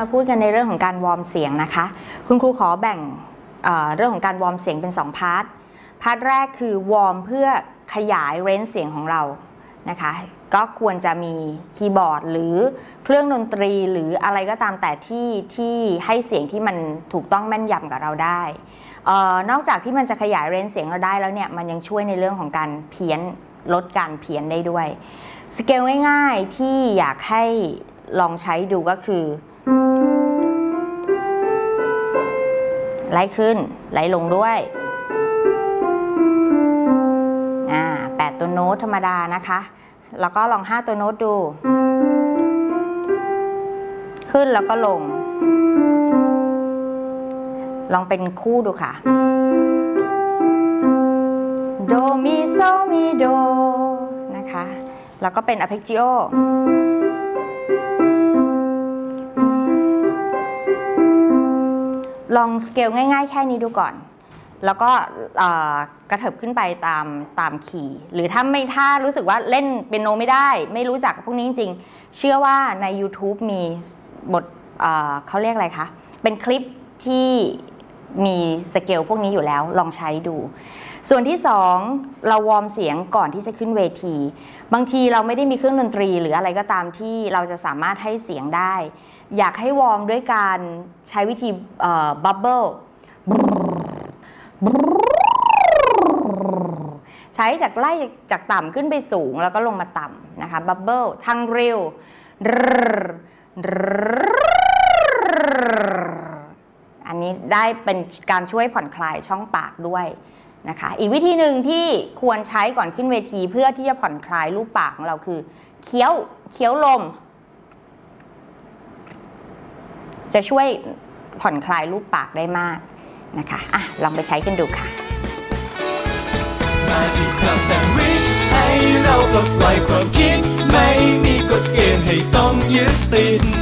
มาพูดกันในเรื่องของการวอร์มเสียงนะคะคุณครูขอแบ่งเรื่องของการวอร์มเสียงเป็น2พาร์ทแรกคือวอร์มเพื่อขยายเรนจ์เสียงของเรานะคะก็ควรจะมีคีย์บอร์ดหรือเครื่องดนตรีหรืออะไรก็ตามแต่ที่ให้เสียงที่มันถูกต้องแม่นยำกับเราได้นอกจากที่มันจะขยายเรนจ์เสียงเราได้แล้วเนี่ยมันยังช่วยในเรื่องของการเพี้ยนลดการเพี้ยนได้ด้วยสเกลง่ายๆที่อยากให้ลองใช้ดูก็คือไล่ขึ้นไล่ลงด้วย8ตัวโน้ตธรรมดานะคะแล้วก็ลอง5ตัวโน้ตดูขึ้นแล้วก็ลงลองเป็นคู่ดูค่ะโดมีโซมีโดนะคะแล้วก็เป็นอาร์เพจจิโอลองสเกลง่ายๆแค่นี้ดูก่อนแล้วก็กระเถิบขึ้นไปตามคีย์หรือถ้ารู้สึกว่าเล่นเปียโนไม่ได้ไม่รู้จักพวกนี้จริงๆเชื่อว่าใน YouTube มีบทเขาเรียกอะไรคะเป็นคลิปที่มีสเกลพวกนี้อยู่แล้วลองใช้ดูส่วนที่2เราวอร์มเสียงก่อนที่จะขึ้นเวทีบางทีเราไม่ได้มีเครื่องดนตรีหรืออะไรก็ตามที่เราจะสามารถให้เสียงได้อยากให้วอร์มด้วยการใช้วิธีบับเบิลใช้จากไล่จากต่ำขึ้นไปสูงแล้วก็ลงมาต่ำนะคะบับเบิลทางเร็วอันนี้ได้เป็นการช่วยผ่อนคลายช่องปากด้วยนะคะอีกวิธีหนึ่งที่ควรใช้ก่อนขึ้นเวทีเพื่อที่จะผ่อนคลายรูปปากของเราคือเคี้ยวลมจะช่วยผ่อนคลายรูปปากได้มากนะคะลองไปใช้กันดูค่ะมาที่คำแซนด์วิชให้เราปลดปล่อยความคิดไม่มีกฎเกณฑ์ให้ต้องยึดติด